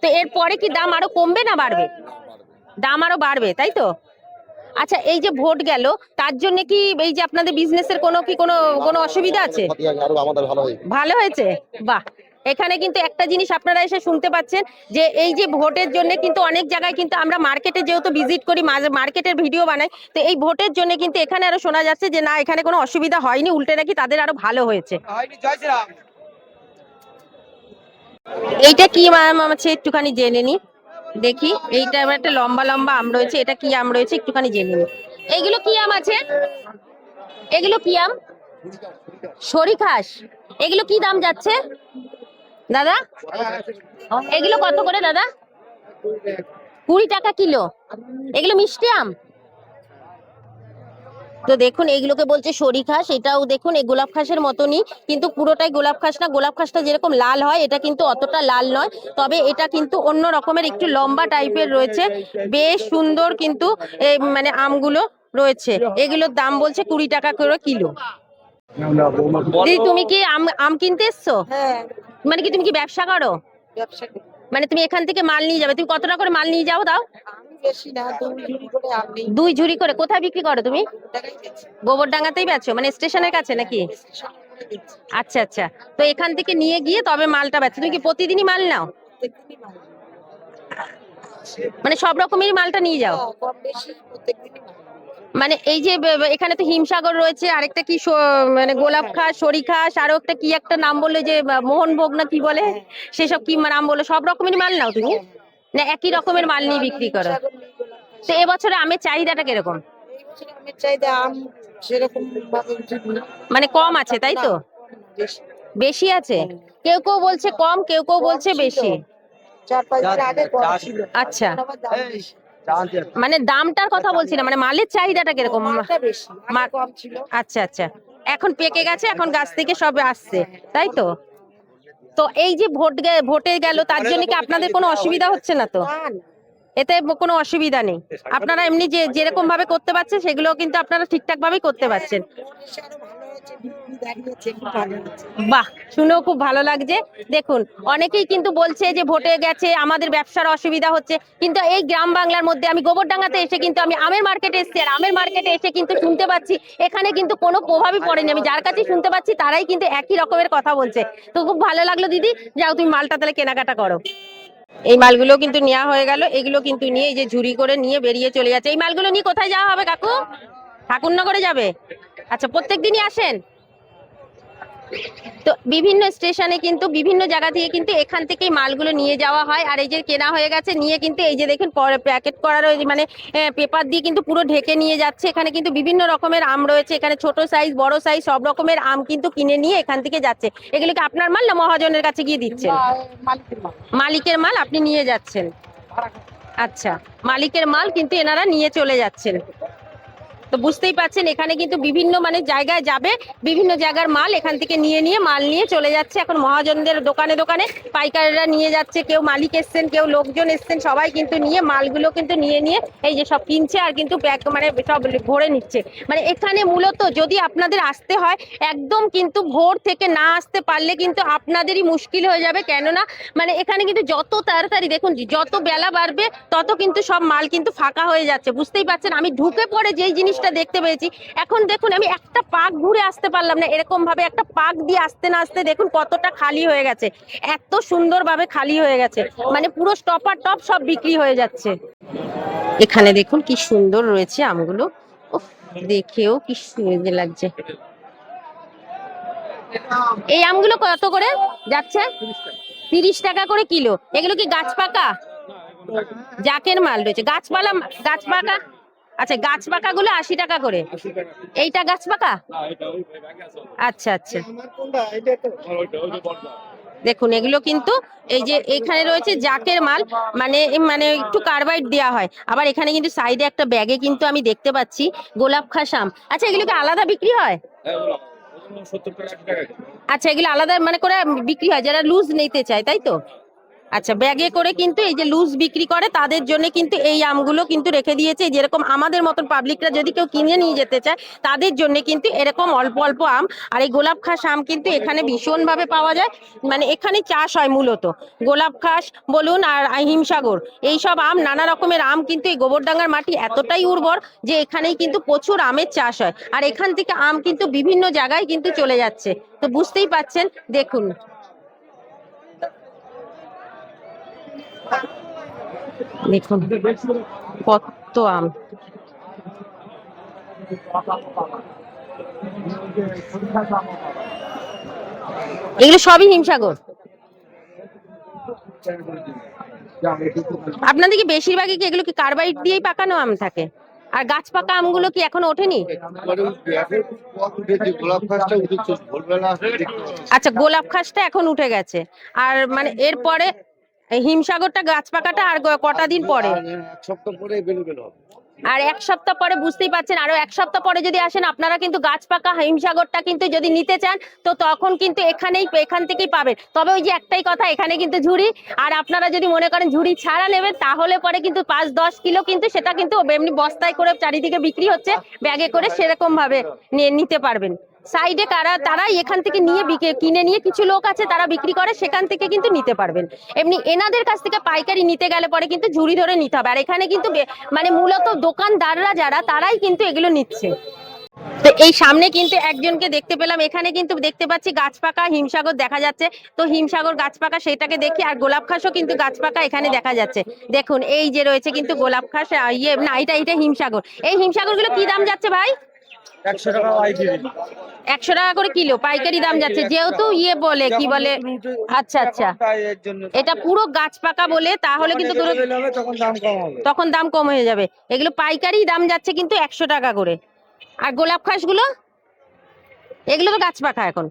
তো এরপরে কি দাম আরো কমবে না বাড়বে? দাম আরো বাড়বে, তাই তো? আচ্ছা এই যে ভোট গেল, তার জন্য কি এই যে আপনাদের বিজনেসের কোনো অসুবিধা আছে? ভালো হয়েছে, বাহ। এখানে কিন্তু একটা জিনিস আপনারা এসে শুনতে পাচ্ছেন যে এই যে ভোটের জন্য কিন্তু অনেক জায়গায় কিন্তু আমরা মার্কেটে যেহেতু ভিজিট করি, মার্কেটের ভিডিও বানাই, তো এই ভোটের জন্য কিন্তু এখানে আরো শোনা যাচ্ছে যে না এখানে কোনো অসুবিধা হয়নি, উল্টে নাকি তাদের আরো ভালো হয়েছে। এইটা কি ম্যাম আছে একটুখানি জেনে নি দেখি। এইটা আবার একটা লম্বা লম্বা আম রয়েছে, এটা কি আম রয়েছে একটুখানি জেনে নি। এইগুলো কি আম আছে? এগুলো কি আম? শরিখাস। এগুলো কি দাম যাচ্ছে দাদা? এগুলো কত করে দাদা? 20 টাকা কিলো। এগুলো মিষ্টি আম। তো দেখুন এইগুলোকে বলছে শরিখাস। এটাও দেখুন এই গোলাপ খাসের মতনই, কিন্তু পুরোটাই গোলাপ খাস না। গোলাপ খাসটা যেরকম লাল হয় এটা কিন্তু অতটা লাল নয়, তবে এটা কিন্তু অন্য রকমের একটু লম্বা টাইপের রয়েছে, বেশ সুন্দর কিন্তু মানে আমগুলো রয়েছে। এগুলোর দাম বলছে 20 টাকা করে কিলো। দিদি তুমি কি আম কিনতে এসছো? মানে কি তুমি কি ব্যবসা করো? মানে তুমি এখান থেকে মাল নিয়ে যাবে, তুমি কত টাকা করে মাল নিয়ে যাও দাও? বেশি না, 2 ঝুড়ি করে। কোথায় বিক্রি করো তুমি? গোবরডাঙ্গাতেই বেচো, মানে স্টেশনের কাছে নাকি? আচ্ছা আচ্ছা। তো এখান থেকে নিয়ে গিয়ে তবে মালটা বেচো। তুমি কি প্রতিদিনই মাল নাও? মানে সব রকমেরই মালটা নিয়ে যাও? মানে এই যে এখানে তো হিমসাগর রয়েছে, আরেকটা কি মানে গোলাপ খাস, শরিখাস, আরো একটা কি একটা নাম বললো যে মোহনভোগ না কি বলে, সেসব কি নাম বললো? সব রকমেরই মাল নাও তুমি, না একই রকমের মাল নিয়ে বিক্রি করো? তো এবছরে আমের চাহিদাটা কিরকম? আমের চাহিদা আম সেরকম ভাবে মানে কম আছে, তাই তো? বেশি আছে, কেউ কেউ বলছে কম, কেউ কেউ বলছে বেশি। 4-5 দিন আগে কম ছিল। আচ্ছা, মানে দামটার কথা বলছি না, মানে মালের চাহিদাটা কিরকম? কম ছিল। আচ্ছা আচ্ছা, এখন পেকে গেছে, এখন গাছ থেকে সব আসছে, তাই তো? তো এই যে ভোটে গেল, তার জন্য কি আপনাদের কোনো অসুবিধা হচ্ছে না তো? এতে কোনো অসুবিধা নেই, আপনারা এমনি যেরকম ভাবে করতে পারছেন সেগুলো কিন্তু আপনারা ঠিকঠাক ভাবেই করতে পারছেন। আছে, বিক্রি দাঁড়িয়েছে, খুব ভালো আছে। বাহ, শুনেও খুব ভালো লাগছে। দেখুন, অনেকেই কিন্তু বলছে যে ভোটে গেছে আমাদের ব্যবসার অসুবিধা হচ্ছে, কিন্তু এই গ্রাম বাংলার মধ্যে আমি গোবরডাঙ্গাতে এসে কিন্তু আমি আমের মার্কেটে এসেছি, আর আমের মার্কেটে এসে কিন্তু শুনতে পাচ্ছি এখানে কিন্তু কোনো প্রভাবই পড়েনি। আমি যার কাছে শুনতে পাচ্ছি তারাই কিন্তু একই রকমের কথা বলছে। তো খুব ভালো লাগলো দিদি, যাও তুমি মালটা তাহলে কেনাকাটা করো। এই মালগুলো কিন্তু নেওয়া হয়ে গেল, এগুলো কিন্তু নিয়ে এই যে ঝুড়ি করে নিয়ে বেরিয়ে চলে যাচ্ছে। এই মালগুলো নিয়ে কোথায় যাওয়া হবে কাকু? ঠাকুরনগরে যাবে? আচ্ছা, প্রত্যেক দিনই আসেন? তো বিভিন্ন স্টেশনে কিন্তু বিভিন্ন জায়গা থেকে কিন্তু এখান থেকেই মালগুলো নিয়ে যাওয়া হয়। আর এই যে কেনা হয়ে গেছে, নিয়ে কিন্তু এই যে দেখুন প্যাকেট করার মানে পেপার দিয়ে কিন্তু পুরো ঢেকে নিয়ে যাচ্ছে। এখানে কিন্তু বিভিন্ন রকমের আম রয়েছে, এখানে ছোট সাইজ বড় সাইজ সব রকমের আম কিন্তু কিনে নিয়ে এখান থেকে যাচ্ছে। এগুলো কি আপনার মাল না মহাজনের কাছে গিয়ে দিচ্ছেন? মালিকের মাল। মালিকের মাল আপনি নিয়ে যাচ্ছেন? আচ্ছা, মালিকের মাল কিন্তু এনারা নিয়ে চলে যাচ্ছেন। তো বুঝতেই পাচ্ছেন এখানে কিন্তু বিভিন্ন মানে জায়গায় যাবে, বিভিন্ন জায়গার মাল এখান থেকে নিয়ে নিয়ে মাল নিয়ে চলে যাচ্ছে। এখন মহাজনদের দোকানে দোকানে পাইকাররা নিয়ে যাচ্ছে, কেউ মালিক এসছেন, কেউ লোকজন এসছেন, সবাই কিন্তু নিয়ে মালগুলো কিন্তু নিয়ে নিয়ে এই যে সব কিনছে আর কিন্তু ব্যাগ মানে সব ভরে নিচ্ছে। মানে এখানে মূলত যদি আপনাদের আসতে হয় একদম কিন্তু ভোর থেকে না আসতে পারলে কিন্তু আপনাদেরই মুশকিল হয়ে যাবে। কেননা মানে এখানে কিন্তু যত তাড়াতাড়ি দেখুন যত বেলা বাড়বে তত কিন্তু সব মাল কিন্তু ফাঁকা হয়ে যাচ্ছে। বুঝতেই পারছেন আমি ঢুকে পড়ে যেই জিনিসটা দেখতে পেয়েছি, এখন দেখুন আমি একটা পাক ঘুরে আসতে পারলাম না, এরকম ভাবে একটা পাক দিয়ে আসতে না আসতে দেখুন কতটা খালি হয়ে গেছে, এত সুন্দরভাবে খালি হয়ে গেছে, মানে পুরো স্টপার টপ সব বিক্রি হয়ে যাচ্ছে। এখানে দেখুন কি সুন্দর রয়েছে আমগুলো, উফ, দেখেও কি সুন্দর লাগছে। এই আমগুলো কত করে যাচ্ছে? 30 টাকা করে কিলো। এগুলো কি গাছ পাকা? জাকের মাল রয়েছে, গাছ পাকা। আচ্ছা, গাছ পাকা গুলো 80 টাকা করে। এইটা গাছ পাকা? আচ্ছা আচ্ছা, দেখুন এগুলো কিন্তু এই যে এখানে রয়েছে জাকের মাল, মানে মানে একটু কার্বাইড দেওয়া হয়। আবার এখানে কিন্তু সাইডে একটা ব্যাগে কিন্তু আমি দেখতে পাচ্ছি গোলাপ খাস আম। আচ্ছা, এগুলো কি আলাদা বিক্রি হয়? আচ্ছা, এগুলো আলাদা মানে করে বিক্রি হয় যারা লুজ নিতে চায়, তাই তো? আচ্ছা, ব্যাগে করে কিন্তু এই যে লুজ বিক্রি করে তাদের জন্য কিন্তু এই আমগুলো কিন্তু রেখে দিয়েছে। যেরকম আমাদের মতন পাবলিকরা যদি কেউ কিনে নিয়ে যেতে চায় তাদের জন্য কিন্তু এরকম অল্প অল্প আম। আর এই গোলাপ খাস আম কিন্তু এখানে ভীষণ ভাবে পাওয়া যায়, মানে এখানে চাষ হয় মূলত গোলাপ খাস বলুন আর হিমসাগর, এইসব আম নানা রকমের আম কিন্তু এই গোবরডাঙ্গার মাটি এতটাই উর্বর যে এখানেই কিন্তু প্রচুর আমের চাষ হয়। আর এখান থেকে আম কিন্তু বিভিন্ন জায়গায় কিন্তু চলে যাচ্ছে। তো বুঝতেই পাচ্ছেন, দেখুন দেখুন কত আম। এগুলো সবই হিমসাগর। আপনাদের কি বেশিরভাগই কি এগুলো কি কার্বাইড দিয়েই পাকানো আম থাকে? আর গাছ পাকা আমগুলো কি এখনো ওঠেনি? আচ্ছা, গোলাপ খাসটা এখন উঠে গেছে। আর মানে এরপরে হিমসাগরটা গাছ পাকাটা আর কটা দিন পরে? আর এক সপ্তাহ পরে। বুঝতেই পারছেন, আরো এক সপ্তাহ পরে যদি আসেন আপনারা কিন্তু গাছ পাকা হিমসাগরটা কিন্তু যদি নিতে চান তো তখন কিন্তু এখান থেকেই পাবেন। তবে ওই যে একটাই কথা, এখানে কিন্তু ঝুড়ি, আর আপনারা যদি মনে করেন ঝুড়ি ছাড়া নেবেন তাহলে পরে কিন্তু 5-10 কিলো কিন্তু সেটা কিন্তু এমনি বস্তায় করে চারিদিকে বিক্রি হচ্ছে, ব্যাগে করে সেরকম ভাবে নিতে পারবেন। সাইডে তারাই এখান থেকে নিয়ে কিনে নিয়ে কিছু লোক আছে তারা বিক্রি করে, সেখান থেকে কিন্তু নিতে পারবেন। এমনি এনাদের কাছ থেকে পাইকারি নিতে গেলে পরে কিন্তু ঝুড়ি ধরে নিতে হবে। আর এখানে কিন্তু মানে মূলত দোকানদাররা যারা তারাই কিন্তু এগুলো নিচ্ছে। তো এই সামনে কিন্তু একজনকে দেখতে পেলাম, এখানে কিন্তু দেখতে পাচ্ছি গাছ পাকা হিমসাগর দেখা যাচ্ছে। তো হিমসাগর গাছ পাকা সেটাকে দেখি, আর গোলাপ খাসও কিন্তু গাছ পাকা এখানে দেখা যাচ্ছে। দেখুন এই যে রয়েছে কিন্তু গোলাপ খাস, না এটা হিমসাগর। এই হিমসাগর গুলো কি দাম যাচ্ছে ভাই? 100 টাকা পাইকারি। 100 টাকা করে কিলো পাইকারি দাম যাচ্ছে, যেহেতু বলে কি বলে। আচ্ছা আচ্ছা, এটা পুরো গাছ পাকা বলে তাহলে কিন্তু তখন দাম কম হয়ে যাবে। এগুলো পাইকারি দাম যাচ্ছে কিন্তু 100 টাকা করে। আর গোলাপ খাস গুলো, এগুলো তো গাছ পাকা এখন,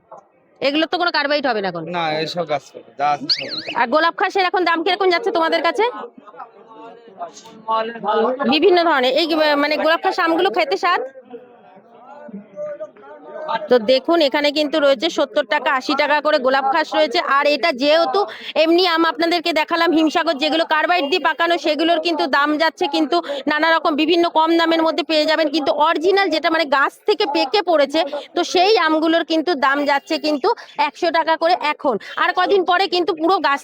এগুলো তো কোনো কার্বাইড হবে না এখন। না, এসব গাছ যা আছে সব। আর গোলাপ খাসের এখন দাম কিরকম যাচ্ছে তোমাদের কাছে? বিভিন্ন ধরনের এই মানে গোলাপ খাস আমগুলো খেতে স্বাদ। তো দেখুন এখানে কিন্তু রয়েছে 70 টাকা 80 টাকা করে গোলাপ খাস রয়েছে। আর এটা যেহেতু এমনি আম আপনাদেরকে দেখালাম হিমসাগর যেগুলো কার্বাইড দিয়ে পাকানো, সেগুলোর কিন্তু দাম যাচ্ছে কিন্তু নানা রকম বিভিন্ন কম দামের মধ্যে পেয়ে যাবেন, কিন্তু অরিজিনাল যেটা মানে গাছ থেকে পেকে পড়েছে তো সেই আমগুলোর কিন্তু দাম যাচ্ছে কিন্তু 100 টাকা করে এখন। আর কদিন পরে কিন্তু পুরো গাছ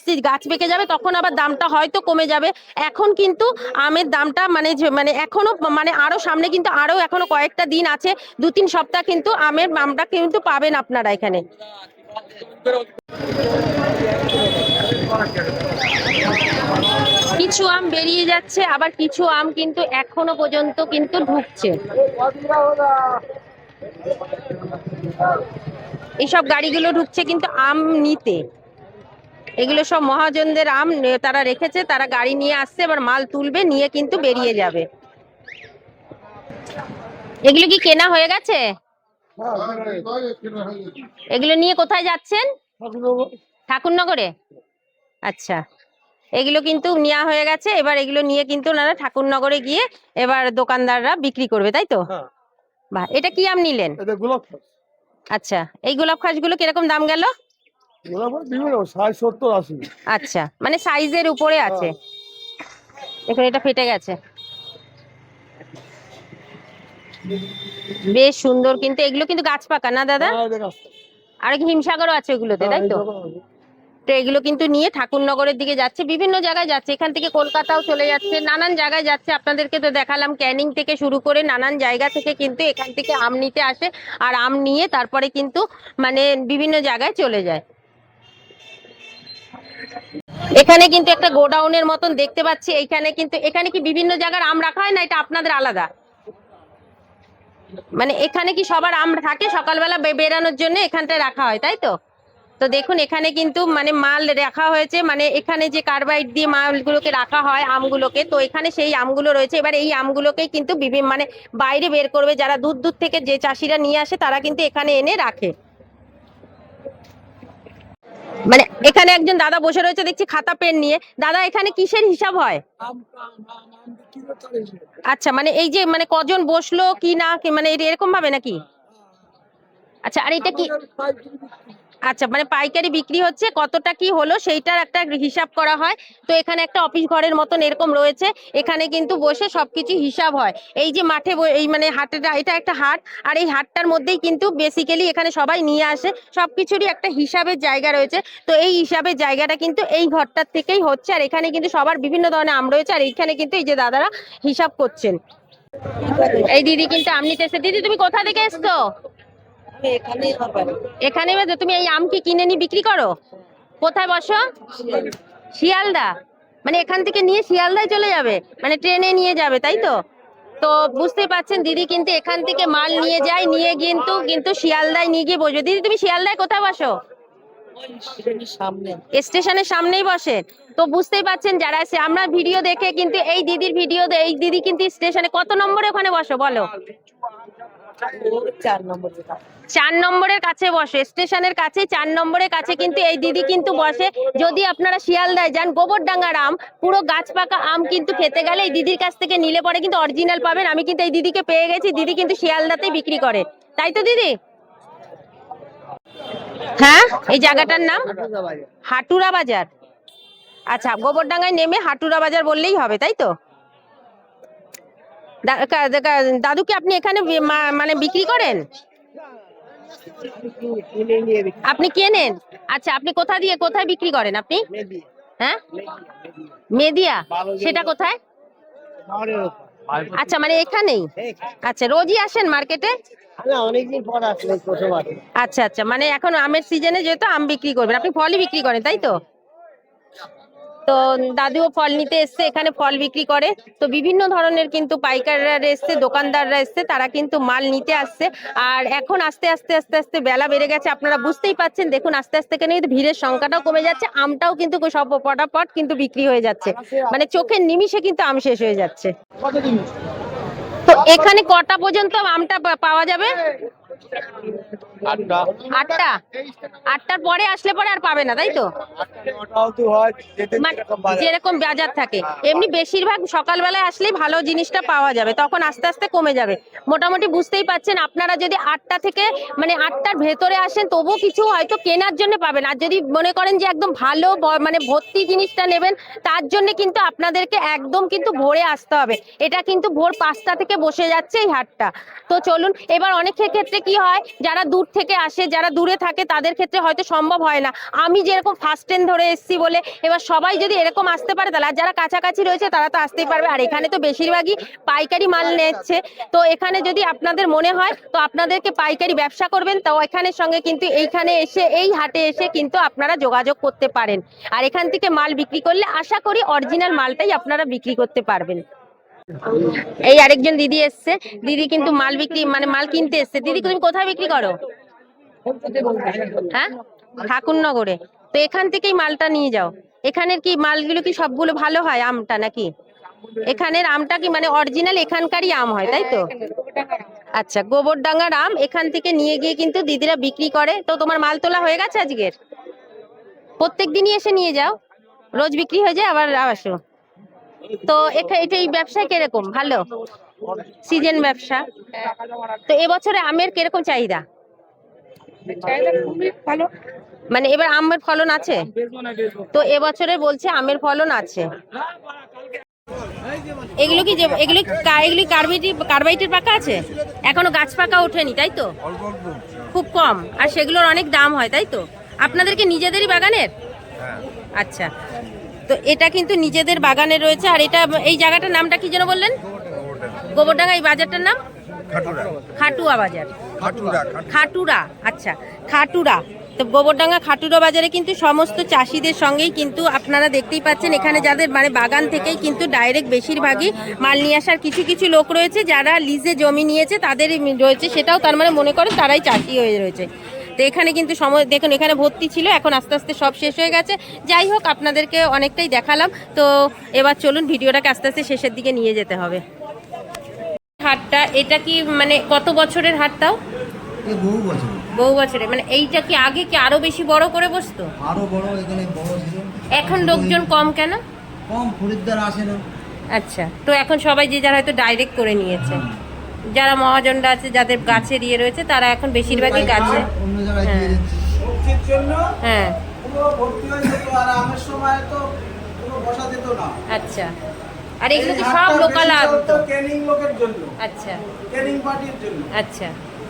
পেকে যাবে, তখন আবার দামটা হয়তো কমে যাবে। এখন কিন্তু আমের দামটা মানে এখনো মানে আরো সামনে কিন্তু আরো এখনো কয়েকটা দিন আছে, 2-3 সপ্তাহ কিন্তু আমের দামটা কিন্তু পাবেন আপনারা এখানে। কিছু আম বেরিয়ে যাচ্ছে, আবার কিছু আম কিন্তু এখনো পর্যন্ত কিন্তু ঢুকছে। এইসব গাড়িগুলো ঢুকছে কিন্তু আম নিতে, এগুলো সব মহাজনদের আম তারা রেখেছে, তারা গাড়ি নিয়ে আসছে, এবার মাল তুলবে, নিয়ে কিন্তু বেরিয়ে যাবে। এগুলো কি কেনা হয়ে গেছে? এগুলো নিয়ে কোথায় যাচ্ছেন? ঠাকুরনগরে। আচ্ছা, এগুলো কিন্তু নেওয়া হয়ে গেছে, এবার এগুলো নিয়ে কিন্তু ওনারা ঠাকুরনগরে গিয়ে এবার দোকানদাররা বিক্রি করবে, তাই তো? বাহ, এটা কি আম নিলেন? আচ্ছা, এই গোলাপ খাসগুলো কিরকম দাম গেল? আচ্ছা, মানে সাইজের উপরে আছে। দেখুন এটা ফেটে গেছে, বেশ সুন্দর। কিন্তু এগুলো কিন্তু গাছ পাকা না দাদা? আর কি হিমসাগরও আছে ওগুলোতে, তাই তো? তো এগুলো কিন্তু নিয়ে ঠাকুরনগরের দিকে যাচ্ছে, বিভিন্ন জায়গায় যাচ্ছে, এখান থেকে কলকাতাও চলে যাচ্ছে, নানান জায়গায় যাচ্ছে। আপনাদেরকে তো দেখালাম ক্যানিং থেকে শুরু করে নানান জায়গা থেকে কিন্তু এখান থেকে আম নিতে আসে, আর আম নিয়ে তারপরে কিন্তু মানে বিভিন্ন জায়গায় চলে যায়। এখানে কিন্তু একটা গোডাউনের মতন দেখতে পাচ্ছি, এইখানে কিন্তু এখানে কি বিভিন্ন জায়গার আম রাখা হয় না এটা আপনাদের আলাদা? মানে এখানে কি সবার আম থাকে সকালবেলা বেরানোর জন্য এখানটায় রাখা হয়, তাই তো? তো দেখুন এখানে কিন্তু মানে মাল রাখা হয়েছে, মানে এখানে যে কার্বাইড দিয়ে মালগুলোকে রাখা হয় আমগুলোকে, তো এখানে সেই আমগুলো রয়েছে। এবার এই আমগুলোকেই কিন্তু মানে বাইরে বের করবে, যারা দূর দূর থেকে যে চাষিরা নিয়ে আসে তারা কিন্তু এখানে এনে রাখে। মানে এখানে একজন দাদা বসে রয়েছে দেখছি খাতা পেন নিয়ে। দাদা এখানে কিসের হিসাব হয়? আচ্ছা, মানে এই যে মানে কজন বসলো কি না মানে এরকম ভাবে নাকি? আচ্ছা, আর এটা কি? আচ্ছা, মানে পাইকারি বিক্রি হচ্ছে, কতটা কি হলো সেইটার একটা হিসাব করা হয়। তো এখানে একটা অফিস ঘরের মতন এরকম রয়েছে, এখানে কিন্তু বসে সবকিছু হিসাব হয়। এই যে মাঠে এই মানে হাটটা, এটা একটা হাট, আর এই হাটটার মধ্যেই কিন্তু বেসিক্যালি এখানে সবাই নিয়ে আসে, সবকিছুরই একটা হিসাবের জায়গা রয়েছে। তো এই হিসাবের জায়গাটা কিন্তু এই ঘরটার থেকেই হচ্ছে, আর এখানে কিন্তু সবার বিভিন্ন ধরনের আম রয়েছে, আর এইখানে কিন্তু এই যে দাদারা হিসাব করছেন। এই দিদি কিন্তু আম নিতে এসেছে। দিদি তুমি কোথা থেকে এসছো? এখানে তুমি এই আম কি কিনে নিয়ে বিক্রি করো? কোথায় বসো? শিয়ালদা। মানে এখান থেকে নিয়ে শিয়ালদায় চলে যাবে, মানে ট্রেনে নিয়ে যাবে, তাই তো? তো বুঝতে পারছেন দিদি কিন্তু এখান থেকে মাল নিয়ে যায়, নিয়ে কিন্তু শিয়ালদায় নিয়ে গিয়ে বসবে। দিদি তুমি শিয়ালদায় কোথায় বসো? স্টেশনের সামনেই বসে। তো বুঝতেই পারছেন যারা আছে, আমরা ভিডিও দেখে কিন্তু এই দিদির ভিডিও, এই দিদি কিন্তু স্টেশনে কত নম্বরে ওখানে বসো বলো? 4 নম্বরের কাছে বসে, স্টেশনের কাছে 4 নম্বরের কাছে কিন্তু এই দিদি কিন্তু বসে। যদি আপনারা শিয়ালদায় যান, গোবরডাঙ্গার আম পুরো গাছ পাকা আম কিন্তু খেতে গেলে এই দিদির কাছ থেকে নিলে পরে কিন্তু অরিজিনাল পাবেন। আমি কিন্তু এই দিদিকে পেয়ে গেছি, দিদি কিন্তু শিয়ালদাতেই বিক্রি করে, তাই তো দিদি? হ্যাঁ, এই জায়গাটার নাম হাটুরা বাজার। আচ্ছা, গোবরডাঙ্গায় নেমে হাটুরা বাজার বললেই হবে, তাই তো? দাদু কি আপনি এখানে মানে বিক্রি করেন? আপনি কেনেন? আচ্ছা, আপনি কোথায় বিক্রি করেন আপনি? হ্যাঁ, মেদিয়া। সেটা কোথায়? আচ্ছা, মানে এখানেই। আচ্ছা, রোজই আসেন মার্কেটে? আচ্ছা আচ্ছা, মানে এখন আমের সিজনে যেহেতু আম বিক্রি করবেন, আপনি ফলই বিক্রি করেন, তাই তো? তো দাদুও ফল নিতে এসছে, এখানে ফল বিক্রি করে। তো বিভিন্ন ধরনের কিন্তু পাইকাররা এসছে, দোকানদাররা এসছে, তারা কিন্তু মাল নিতে আসছে। আর এখন আস্তে আস্তে আস্তে আস্তে বেলা বেড়ে গেছে, আপনারা বুঝতেই পাচ্ছেন। দেখুন আস্তে আস্তে কিন্তু ভিড়ের সংখ্যাটাও কমে যাচ্ছে, আমটাও কিন্তু সব পটাপট কিন্তু বিক্রি হয়ে যাচ্ছে, মানে চোখের নিমিষে কিন্তু আম শেষ হয়ে যাচ্ছে। তো এখানে কটা পর্যন্ত আমটা পাওয়া যাবে? আটটা 8টা 8টার পরে আসলে পরে আর পাবে না, তাই তো? নটাও তো হয়, যেতে মানে যেরকম বাজার। যেরকম বাজার থাকে এমনি বেশিরভাগ সকালবেলায় আসলেই ভালো জিনিসটা পাওয়া যাবে, তখন আস্তে আস্তে কমে যাবে। মোটামুটি বুঝতেই পাচ্ছেন, আপনারা যদি 8টা থেকে মানে 8টার ভেতরে আসেন তবুও কিছু হয়তো কেনার জন্য পাবেন, আর যদি মনে করেন যে একদম ভালো মানে ভর্তি জিনিসটা নেবেন তার জন্য কিন্তু আপনাদেরকে একদম কিন্তু ভোরে আসতে হবে। এটা কিন্তু ভোর 5টা থেকে বসে যাচ্ছে এই হাটটা। তো চলুন, এবার অনেকের ক্ষেত্রে কি হয়, যারা দূর থেকে আসে, যারা দূরে থাকে তাদের ক্ষেত্রে হয়তো সম্ভব হয় না। আমি যেরকম ফার্স্ট ট্রেন ধরে এসেছি বলে, এবার সবাই যদি এরকম আসতে পারে তাহলে, আর যারা কাছাকাছি রয়েছে তারা তো আসতেই পারবে। আর এখানে তো বেশিরভাগই পাইকারি মাল নিচ্ছে, তো এখানে যদি আপনাদের মনে হয় তো আপনাদেরকে পাইকারি ব্যবসা করবেন, তো এখানের সঙ্গে কিন্তু এইখানে এসে, এই হাটে এসে কিন্তু আপনারা যোগাযোগ করতে পারেন। আর এখান থেকে মাল বিক্রি করলে আশা করি অরিজিনাল মালটাই আপনারা বিক্রি করতে পারবেন। এই আরেকজন দিদি এসছে, দিদি কিন্তু মাল বিক্রি মানে মাল কিনতে এসছে। দিদি তুমি কোথায় বিক্রি করো? হ্যাঁ, ঠাকুরনগরে। তো এখান থেকেই মালটা নিয়ে যাও। এখানের কি মালগুলো কি সবগুলো ভালো হয়, আমটা নাকি? এখানের আমটা কি মানে অরিজিনাল এখানকারই আম হয়, তাই তো? আচ্ছা, গোবরডাঙ্গার আম এখান থেকে নিয়ে গিয়ে কিন্তু দিদিরা বিক্রি করে। তো তোমার মাল তোলা হয়ে গেছে আজকের? প্রত্যেক দিনই এসে নিয়ে যাও, রোজ বিক্রি হয়ে যায় আবার আসো। তো এটা এই ব্যবসায় কিরকম? ভালো সিজন ব্যবসা। তো এবছরে আমের কিরকম চাহিদা? ভালো। মানে এবার আমের ফলন আছে তো? এবছরে বলছে আমের ফলন আছে। এগুলো কি এগুলো কার্বাইটের পাকা আছে? এখনো গাছ পাকা ওঠেনি, তাই তো? খুব কম, আর সেগুলোর অনেক দাম হয়, তাই তো? আপনাদেরকে নিজেদেরই বাগানের? আচ্ছা, তো এটা কিন্তু নিজেদের বাগানে রয়েছে। আর এটা এই জায়গাটার নামটা কি যেন বললেন? গোবরডাঙ্গা। এই বাজারটার নাম খাটুয়া বাজার। খাটুরা, আচ্ছা, খাটুরা। তো গোবরডাঙ্গা খাটুরা বাজারে কিন্তু সমস্ত চাষিদের সঙ্গেই কিন্তু আপনারা দেখতেই পাচ্ছেন, এখানে যাদের মানে বাগান থেকেই কিন্তু ডাইরেক্ট বেশিরভাগই মাল নিয়ে আসার। কিছু কিছু লোক রয়েছে যারা লিজে জমি নিয়েছে, তাদেরই রয়েছে, সেটাও তার মানে মনে করেন তারাই চাষি হয়ে রয়েছে। তো এখানে কিন্তু সময় দেখুন, এখানে ভর্তি ছিল, এখন আস্তে আস্তে সব শেষ হয়ে গেছে। যাই হোক, আপনাদেরকে অনেকটাই দেখালাম, তো এবার চলুন ভিডিওটাকে আস্তে আস্তে শেষের দিকে নিয়ে যেতে হবে। হাটটা এটা কি মানে কত বছরের হাটটাও? বহু বছর। বহু বছরে, মানে এইটা কি আগে কি আরো বেশি বড় করে বসতো? আরো বড়, এখানে বড় ছিল। এখন লোকজন কম কেন? কম, খরিদ্দার আসে না। আচ্ছা, তো এখন সবাই যে যারা হয়তো ডাইরেক্ট করে নিয়েছে, যারা মহাজনরা আছে, যাদের গাছের ইয়ে রয়েছে, তারা এখন বেশিরভাগই গাছে। অন্য জায়গায় দিয়ে দিচ্ছে। সবজির জন্য হ্যাঁ, পুরো ভর্তি হয়ে যেত, আর আমের সময় তো পুরো বসা যেত না। আচ্ছা। আর এগুলো কি সব লোকাল আম তো? ট্রেনিং লোকের জন্য, আচ্ছা ট্রেনিং পার্টির জন্য। আচ্ছা।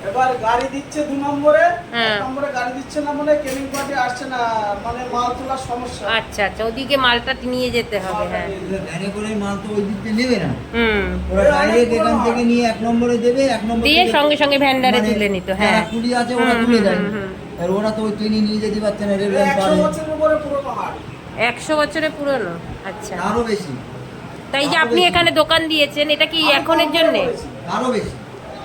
এবার গাড়ি দিচ্ছে 2 নম্বরে, হ্যাঁ। 1 নম্বরে গাড়ি দিচ্ছে না মানে ট্রেনিং পার্টি আসছে না, মানে মাল তোলার সমস্যা। আচ্ছা আচ্ছা, ওদিকে মালটা নিয়ে যেতে হবে। হ্যাঁ, ভ্যানে করে মাল তো ওই দিক দিয়ে নেবে না, হুম। ওরা ডাইরেক্ট এখান থেকে নিয়ে 1 নম্বরে দেবে, 1 নম্বর দিয়ে থেকে সঙ্গে সঙ্গে ভ্যান্ডারে মানে তুলে নিত। যারা হ্যাঁ, কুলি আছে ওরা তুলে দেয়। আর ওরা তো ওই ট্রেনে নিয়ে যেতে পারছে না, রেল লাইন 100 পারে। বছরের উপরে পুরোনো হাট। 100 বছরের পুরনো। আচ্ছা, আরো বেশি, তাই যে আপনি এখানে দোকান দিয়েছেন, এটা কি এখনের জন্য? আরো বেশি।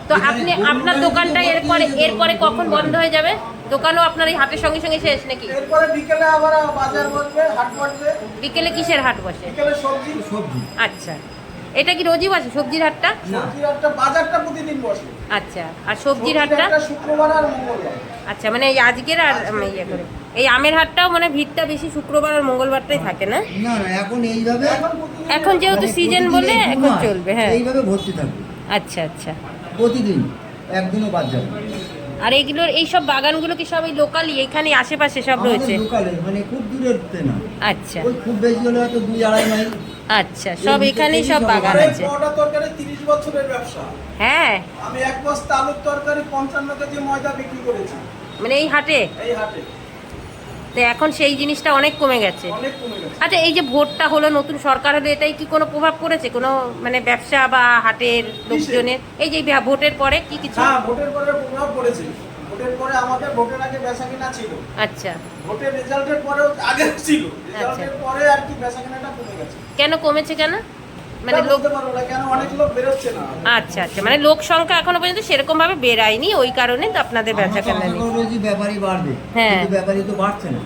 তো এখানে আপনি গরুর আপনার গাড়ি দোকানটা দিয়ে এরপরে ভর্তি হয়ে এরপরে কখন বন্ধ হয়ে যাবে? দোকানও আপনার এই হাটের সঙ্গে সঙ্গে শেষ নাকি? এরপরে বিকেলে আবার বাজার বসবে, হাট বসবে। বিকেলে কিসের হাট বসে? বিকেলে সবজি, সবজি। আচ্ছা, এটা কি রোজই বসে সবজির হাটটা? সবজির হাটটা, বাজারটা প্রতিদিন বসে। আচ্ছা, আর সবজির হাটটা? শুক্রবার আর মঙ্গলবার। আচ্ছা, মানে এই আজকের আর ইয়ে করে এই আমের হাটটাও মানে ভিড়টা বেশি শুক্রবার আর মঙ্গলবারটাই থাকে না? না না, এখন এইভাবে এখন যেহেতু মানে সিজন প্রতিদিন বলে এই এখন মাস চলবে। হ্যাঁ, এইভাবে ভর্তি থাকবে আচ্ছা আচ্ছা। প্রতিদিন, একদিনও বাদ যাবে না। আর এইগুলোর এইসব বাগানগুলো কি সব এই লোকালই এখানে আশেপাশে সব রয়েছে? আমাদের লোকালে, মানে খুব দূরের না। আচ্ছা ওই খুব বেশি হলে হয়তো 2-2.5 মাইল। আচ্ছা, সব এখানেই সব বাগান আমার এই আছে। বড়টা তরকারি 30 বছরের ব্যবসা। হ্যাঁ, আমি 1 বস্তা আলুর তরকারি 55 কেজি ময়দা বিক্রি করেছি মানে এই হাটে। এই হাটে। তো এখন সেই জিনিসটা অনেক কমে গেছে। অনেক কমে গেছে। আচ্ছা, এই যে ভোটটা হলো, নতুন সরকার হলো, এটাই কি কোনো প্রভাব পড়েছে কোনো মানে ব্যবসা বা হাটের লোকজনের? এই যে ভোটের পরে কি কিছু? হ্যাঁ, ভোটের পরে প্রভাব পড়েছে। ভোটের পরে আমাদের ভোটের আগে বেচাকেনা ছিল। আচ্ছা, ভোটের রেজাল্টের পরেও আগে ছিল, রেজাল্টের পরে আর কি বেচাকেনাটা কমে গেছে। কেন কমেছে কেন? মানে মানে লোক, বলতে পারবো না কেন, অনেক লোক বেরোচ্ছে না। আচ্ছা আচ্ছা, মানে লোক সংখ্যা এখনো পর্যন্ত সেরকম ভাবে বেরায়নি, ওই কারণে তো আপনাদের বেচা কেনা নেই। রোজই ব্যাপারই বাড়বে, হ্যাঁ। কিন্তু ব্যাপারই তো বাড়ছে না।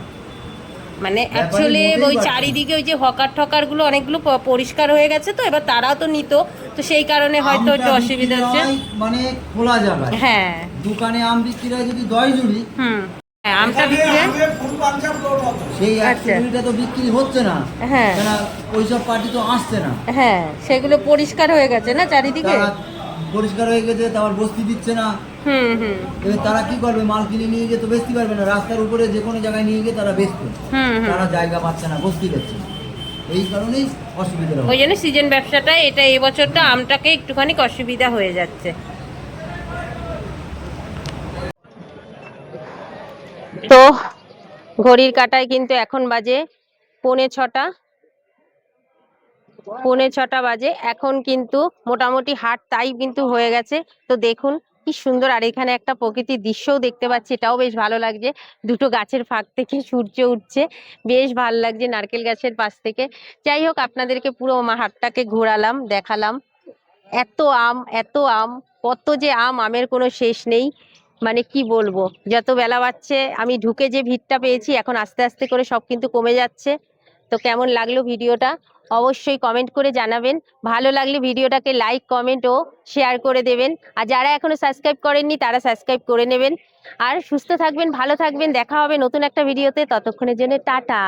মানে ব্যাপারী অ্যাকচুয়ালি মোটেই ওই বাড়ছে না। চারিদিকে ওই যে হকার ঠকার গুলো অনেকগুলো পরিষ্কার হয়ে গেছে, তো এবার তারাও তো নিত, তো সেই কারণে হয়তো একটু আমটা অসুবিধা বিক্রি হচ্ছে। হয় মানে খোলা জায়গায়। হ্যাঁ। দোকানে আম বিক্রি হয় যদি 10 ঝুড়ি, হ্যাঁ, আমটা বিক্রি হয়। আগে ফুল পাঞ্জাব লোড হতো। সেই 100 আচ্ছা। ঝুড়িটা তো বিক্রি হচ্ছে না, হ্যাঁ। কেন ওইসব পার্টি তো আসছে না। হ্যাঁ, সেগুলো পরিষ্কার হয়ে গেছে না চারিদিকে। তারা পরিষ্কার হয়ে গেছে, তারপর বস্তি দিচ্ছে না। হুম। এবার তারা কি করবে, মাল কিনে নিয়ে গিয়ে তো বেচতে পারবে না, রাস্তার উপরে যে কোনো জায়গায় নিয়ে গিয়ে তারা বেচবে। তারা জায়গা পাচ্ছে না, বস্তি দিচ্ছে, এই কারণেই অসুবিধা হবে। ওই জন্য সিজন ব্যবসাটা এটা এই বছরটা আমটাকে একটুখানি অসুবিধা হয়ে যাচ্ছে। তো ঘড়ির কাঁটায় কিন্তু এখন বাজে 5:45 বাজে। এখন কিন্তু মোটামুটি হাট তাই কিন্তু হয়ে গেছে। তো দেখুন কি সুন্দর, আর এখানে একটা প্রকৃতির দৃশ্যও দেখতে পাচ্ছি, এটাও বেশ ভালো লাগছে। দুটো গাছের ফাঁক থেকে সূর্য উঠছে, বেশ ভালো লাগছে নারকেল গাছের পাশ থেকে। যাই হোক, আপনাদেরকে পুরো হাটটাকে ঘোরালাম, দেখালাম। এত আম, এত আম, কত যে আমের কোনো শেষ নেই। মানে কি বলবো, যত বেলা বাড়ছে, আমি ঢুকে যে ভিড়টা পেয়েছি, এখন আস্তে আস্তে করে সব কিন্তু কমে যাচ্ছে। তো কেমন লাগলো ভিডিওটা অবশ্যই কমেন্ট করে জানাবেন। ভালো লাগলে ভিডিওটাকে লাইক, কমেন্ট ও শেয়ার করে দেবেন। আর যারা এখনো সাবস্ক্রাইব করেননি তারা সাবস্ক্রাইব করে নেবেন। আর সুস্থ থাকবেন, ভালো থাকবেন, দেখা হবে নতুন একটা ভিডিওতে। ততক্ষণের জন্য টাটা।